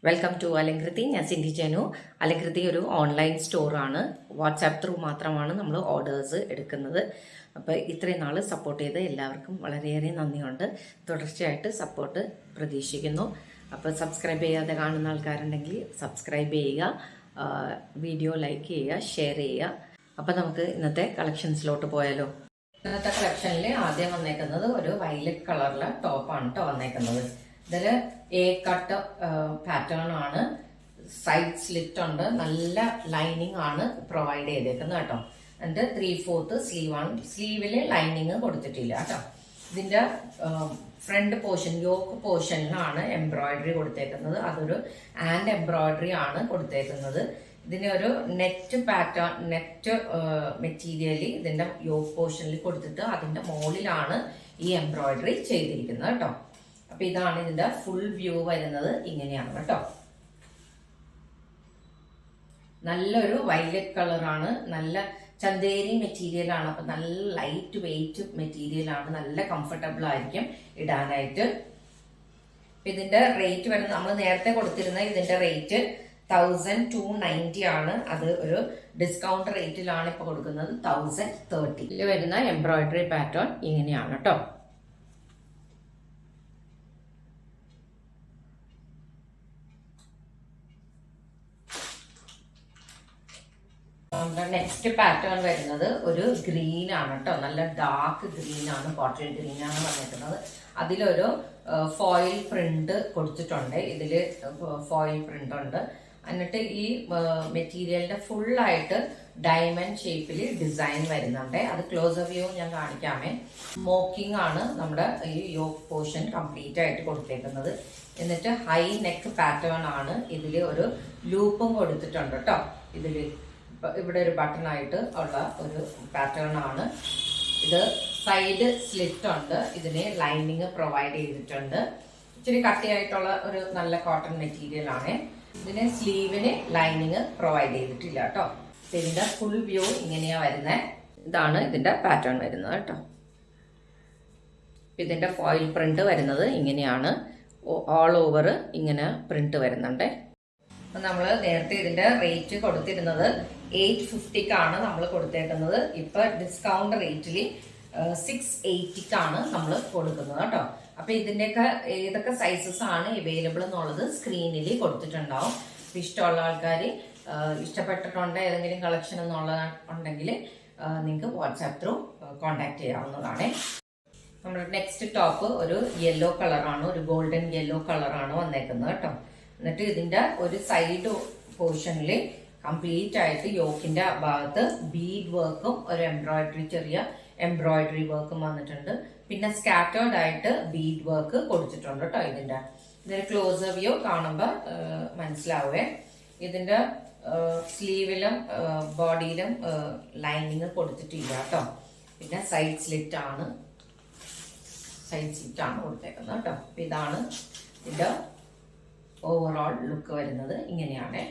Welcome to അലങ്കൃതി. ഞാൻ സിന്ധി ജനു. അലങ്കൃതി ഒരു ഓൺലൈൻ സ്റ്റോറാണ്. വാട്സാപ്പ് ത്രൂ മാത്രമാണ് നമ്മൾ ഓർഡേഴ്സ് എടുക്കുന്നത്. അപ്പോൾ ഇത്രയും നാൾ സപ്പോർട്ട് ചെയ്ത് എല്ലാവർക്കും വളരെയേറെ നന്ദിയുണ്ട്. തുടർച്ചയായിട്ട് സപ്പോർട്ട് പ്രതീക്ഷിക്കുന്നു. അപ്പോൾ സബ്സ്ക്രൈബ് ചെയ്യാതെ കാണുന്ന ആൾക്കാരുണ്ടെങ്കിൽ സബ്സ്ക്രൈബ് ചെയ്യുക, വീഡിയോ ലൈക്ക് ചെയ്യുക, ഷെയർ ചെയ്യുക. അപ്പോൾ നമുക്ക് ഇന്നത്തെ കളക്ഷൻസിലോട്ട് പോയാലോ. ഇന്നത്തെ കളക്ഷനിൽ ആദ്യം വന്നേക്കുന്നത് ഒരു വയലറ്റ് കളറിലെ ടോപ്പാണ് കേട്ടോ വന്നേക്കുന്നത്. ഇതിൽ എ കട്ട് പാറ്റേൺ ആണ്. സൈഡ് സ്ലിറ്റ് ഉണ്ട്. നല്ല ലൈനിങ് ആണ് പ്രൊവൈഡ് ചെയ്തേക്കുന്നത് കേട്ടോ. എന്നിട്ട് 3/4 സ്ലീവാണ്. സ്ലീവില് ലൈനിങ് കൊടുത്തിട്ടില്ല കേട്ടോ. ഇതിന്റെ ഫ്രണ്ട് പോർഷൻ യോക്ക് പോർഷനിലാണ് എംബ്രോയിഡറി കൊടുത്തേക്കുന്നത്. അതൊരു ആൻഡ് എംബ്രോയിഡറി ആണ് കൊടുത്തേക്കുന്നത്. ഇതിന് ഒരു നെറ്റ് പാറ്റേൺ, നെറ്റ് മെറ്റീരിയൽ ഇതിന്റെ യോക്ക് പോർഷനിൽ കൊടുത്തിട്ട് അതിന്റെ മുകളിലാണ് ഈ എംബ്രോയിഡറി ചെയ്തിരിക്കുന്നത് കേട്ടോ. അപ്പൊ ഇതാണ് ഇതിന്റെ ഫുൾ വ്യൂ വരുന്നത്. ഇങ്ങനെയാണ് കേട്ടോ. നല്ലൊരു വയലറ്റ് കളറാണ്. നല്ല ചന്തേരി മെറ്റീരിയൽ ആണ്. അപ്പൊ നല്ല ലൈറ്റ് വെയിറ്റ് മെറ്റീരിയൽ ആണ്. നല്ല കംഫർട്ടബിൾ ആയിരിക്കും ഇടാനായിട്ട്. ഇതിന്റെ റേറ്റ് വരുന്നത് നമ്മൾ നേരത്തെ കൊടുത്തിരുന്ന ഇതിന്റെ റേറ്റ് 1290 ആണ്. അത് ഒരു ഡിസ്കൗണ്ട് റേറ്റിലാണ് ഇപ്പൊ കൊടുക്കുന്നത് 1030. ഇതിൽ വരുന്ന എംബ്രോയിഡറി പാറ്റേൺ ഇങ്ങനെയാണ് കേട്ടോ. നമ്മുടെ നെക്സ്റ്റ് പാറ്റേൺ വരുന്നത് ഒരു ഗ്രീൻ ആണ് കേട്ടോ. നല്ല ഡാർക്ക് ഗ്രീൻ ആണ്, ബോട്ടിൽ ഗ്രീൻ ആണ് വന്നിരിക്കുന്നത്. അതിലൊരു ഫോയിൽ പ്രിന്റ് കൊടുത്തിട്ടുണ്ട്. ഇതില് ഫോയിൽ പ്രിന്റ് ഉണ്ട്. എന്നിട്ട് ഈ മെറ്റീരിയലിന്റെ ഫുള്ളായിട്ട് ഡയമണ്ട് ഷേപ്പിൽ ഡിസൈൻ വരുന്നുണ്ട്. അത് ക്ലോസ് വ്യൂ ഞാൻ കാണിക്കാമേ. സ്മോക്കിംഗ് ആണ് നമ്മുടെ ഈ യോക്ക് പോർഷൻ കംപ്ലീറ്റ് ആയിട്ട് കൊടുത്തേക്കുന്നത്. എന്നിട്ട് ഹൈ നെക്ക് പാറ്റേൺ ആണ്. ഇതിൽ ഒരു ലൂപ്പും കൊടുത്തിട്ടുണ്ട് കേട്ടോ. ഇതില് ഇവിടെ ഒരു ബട്ടൺ ആയിട്ട് ഉള്ള ഒരു പാറ്റേൺ ആണ് ഇത്. സൈഡ് സ്ലിറ്റ് ഉണ്ട്. ഇതിന് ലൈനിങ് പ്രൊവൈഡ് ചെയ്തിട്ടുണ്ട്. ഇച്ചിരി കട്ടിയായിട്ടുള്ള ഒരു നല്ല കോട്ടൺ മെറ്റീരിയൽ ആണ്. ഇതിന് സ്ലീവിന് ലൈനിങ് പ്രൊവൈഡ് ചെയ്തിട്ടില്ല കേട്ടോ. ഇതിന്റെ ഫുൾ വ്യൂ ഇങ്ങനെയാ വരുന്നത്. ഇതാണ് ഇതിന്റെ പാറ്റേൺ വരുന്നത് കേട്ടോ. ഇതിന്റെ ഫോയിൽ പ്രിന്റ് വരുന്നത് ഇങ്ങനെയാണ്. ഓൾ ഓവർ ഇങ്ങനെ പ്രിന്റ് വരുന്നുണ്ട്. നമ്മൾ നേരത്തെ ഇതിന്റെ റേറ്റ് കൊടുത്തിരുന്നത് 850 നമ്മൾ കൊടുത്തേക്കുന്നത്. ഇപ്പൊ ഡിസ്കൗണ്ട് റേറ്റിൽ 680 നമ്മൾ കൊടുക്കുന്നത് കേട്ടോ. അപ്പൊ ഇതിന്റെയൊക്കെ ഏതൊക്കെ സൈസസ് ആണ് അവൈലബിൾ എന്നുള്ളത് സ്ക്രീനിൽ കൊടുത്തിട്ടുണ്ടാവും. ഇഷ്ടമുള്ള ആൾക്കാർ ഇഷ്ടപ്പെട്ടിട്ടുണ്ട് ഏതെങ്കിലും കളക്ഷൻ ഉണ്ടെങ്കിൽ നിങ്ങൾക്ക് വാട്സാപ്പ് ത്രൂ കോണ്ടാക്ട് ചെയ്യാവുന്നതാണ്. നമ്മുടെ നെക്സ്റ്റ് ടോപ്പ് ഒരു യെല്ലോ കളറാണ്, ഒരു ഗോൾഡൻ യെല്ലോ കളറാണ് വന്നേക്കുന്നത് കേട്ടോ. എന്നിട്ട് ഇതിന്റെ ഒരു സൈഡ് പോർഷനിൽ കംപ്ലീറ്റ് ആയിട്ട് യോക്കിന്റെ ഭാഗത്ത് ബീഡ് വർക്കും ഒരു എംബ്രോയിഡറി, ചെറിയ എംബ്രോയിഡറി വർക്കും വന്നിട്ടുണ്ട്. പിന്നെ സ്കാറ്റേർഡ് ആയിട്ട് ബീഡ് വർക്ക് കൊടുത്തിട്ടുണ്ട് കേട്ടോ. ഇതിന്റെ ക്ലോസ് വ്യൂ കാണുമ്പോൾ മനസ്സിലാവേ. ഇതിന്റെ സ്ലീവിലും ബോഡിയിലും ലൈനിങ് കൊടുത്തിട്ടില്ല കേട്ടോ. പിന്നെ സൈഡ് സ്ലിറ്റ് ആണ് കൊടുത്തേക്കുന്നത് കേട്ടോ. ഇതാണ് ഇതിന്റെ ഓവറോൾ ലുക്ക് വരുന്നത്. ഇങ്ങനെയാണ്.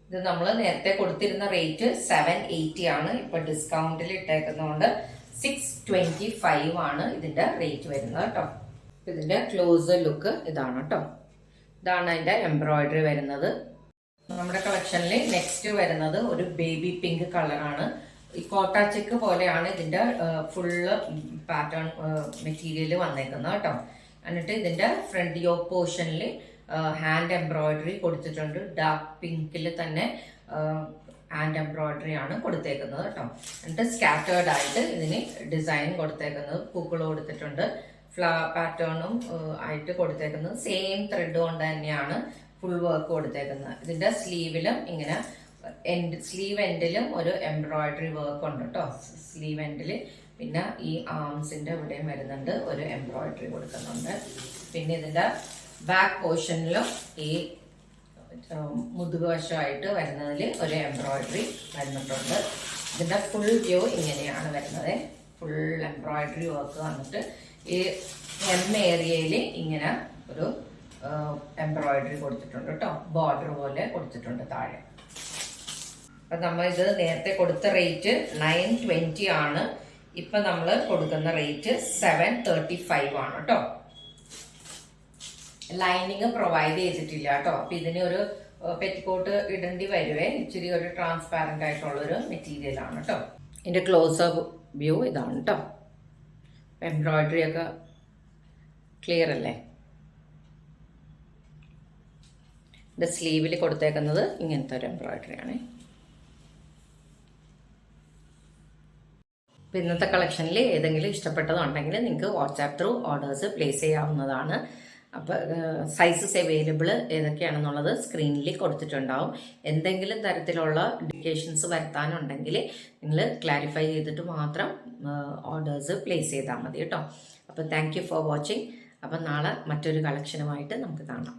ഇത് നമ്മൾ നേരത്തെ കൊടുത്തിരുന്ന റേറ്റ് 780 ആണ്. ഇപ്പൊ ഡിസ്കൗണ്ടിൽ ഇട്ടേക്കുന്നതുകൊണ്ട് 625 ആണ് ഇതിന്റെ റേറ്റ് വരുന്നത് കേട്ടോ. ഇതിന്റെ ക്ലോസ് ലുക്ക് ഇതാണ് കേട്ടോ. ഇതാണ് അതിന്റെ എംബ്രോയിഡറി വരുന്നത്. നമ്മുടെ കളക്ഷനിൽ നെക്സ്റ്റ് വരുന്നത് ഒരു ബേബി പിങ്ക് കളറാണ്. ഈ കോട്ട ചെക്ക് പോലെയാണ് ഇതിന്റെ ഫുള്ള് പാറ്റേൺ മെറ്റീരിയൽ വന്നേക്കുന്നത് കേട്ടോ. എന്നിട്ട് ഇതിന്റെ ഫ്രണ്ട് യോക്ക് പോർഷനിൽ ഹാൻഡ് എംബ്രോയിഡറി കൊടുത്തിട്ടുണ്ട്. ഡാർക്ക് പിങ്കിൽ തന്നെ ഹാൻഡ് എംബ്രോയിഡറി ആണ് കൊടുത്തേക്കുന്നത് കേട്ടോ. എന്നിട്ട് സ്കാറ്റേർഡ് ആയിട്ട് ഇതിന് ഡിസൈൻ കൊടുത്തേക്കുന്നത്, പൂക്കൾ കൊടുത്തിട്ടുണ്ട്. ഫ്ലവർ പാറ്റേണും ആയിട്ട് കൊടുത്തേക്കുന്നത് സെയിം ത്രെഡ് കൊണ്ട് തന്നെയാണ് ഫുൾ വർക്ക് കൊടുത്തേക്കുന്നത്. ഇതിന്റെ സ്ലീവിലും ഇങ്ങനെ സ്ലീവ് എൻഡിലും ഒരു എംബ്രോയിഡറി വർക്ക് ഉണ്ട് കേട്ടോ. സ്ലീവ് എൻഡിൽ പിന്നെ ഈ ആംസിന്റെ ഇവിടെയും വരുന്നുണ്ട്, ഒരു എംബ്രോയിഡറി കൊടുക്കുന്നുണ്ട്. പിന്നെ ഇതിന്റെ ബാക്ക് പോർഷനിലും ഈ മുതുകുവശമായിട്ട് വരുന്നതിൽ ഒരു എംബ്രോയിഡറി വരുന്നിട്ടുണ്ട്. ഇതിന്റെ ഫുൾ വ്യൂ ഇങ്ങനെയാണ് വരുന്നത്. ഫുൾ എംബ്രോയിഡറി വർക്ക് വന്നിട്ട് ഈ എം ഏരിയയിൽ ഇങ്ങനെ ഒരു എംബ്രോയിഡറി കൊടുത്തിട്ടുണ്ട് കേട്ടോ. ബോർഡർ പോലെ കൊടുത്തിട്ടുണ്ട് താഴെ. അപ്പൊ നമ്മൾ ഇത് നേരത്തെ കൊടുത്ത റേറ്റ് 920 ആണ്. ഇപ്പൊ നമ്മൾ കൊടുക്കുന്ന റേറ്റ് 735 ആണ് കേട്ടോ. ലൈനിങ് പ്രൊവൈഡ് ചെയ്തിട്ടില്ല കേട്ടോ. അപ്പൊ ഇതിനൊരു പെറ്റിക്കോട്ട് ഇടേണ്ടി വരുവേ. ഇച്ചിരി ഒരു ട്രാൻസ്പാരന്റ് ആയിട്ടുള്ള ഒരു മെറ്റീരിയൽ ആണ് കേട്ടോ. ഇതിന്റെ ക്ലോസ് അപ്പ് വ്യൂ ഇതാണ് കേട്ടോ. എംബ്രോയിഡറി ഒക്കെ ക്ലിയർ അല്ലേ. ഇത് സ്ലീവിൽ കൊടുത്തേക്കുന്നത് ഇങ്ങനത്തെ ഒരു എംബ്രോയിഡറി ആണ്. അപ്പോൾ ഇന്നത്തെ കളക്ഷനിൽ ഏതെങ്കിലും ഇഷ്ടപ്പെട്ടതുണ്ടെങ്കിൽ നിങ്ങൾക്ക് വാട്സാപ്പ് ത്രൂ ഓർഡേഴ്സ് പ്ലേസ് ചെയ്യാവുന്നതാണ്. അപ്പോൾ സൈസസ് അവൈലബിൾ ഏതൊക്കെയാണെന്നുള്ളത് സ്ക്രീനിൽ കൊടുത്തിട്ടുണ്ടാവും. എന്തെങ്കിലും തരത്തിലുള്ള ഇൻഡിക്കേഷൻസ് വരുത്താനുണ്ടെങ്കിൽ നിങ്ങൾ ക്ലാരിഫൈ ചെയ്തിട്ട് മാത്രം ഓർഡേഴ്സ് പ്ലേസ് ചെയ്താൽ മതി കേട്ടോ. അപ്പോൾ താങ്ക് യു ഫോർ വാച്ചിങ്. അപ്പം നാളെ മറ്റൊരു കളക്ഷനുമായിട്ട് നമുക്ക് കാണാം.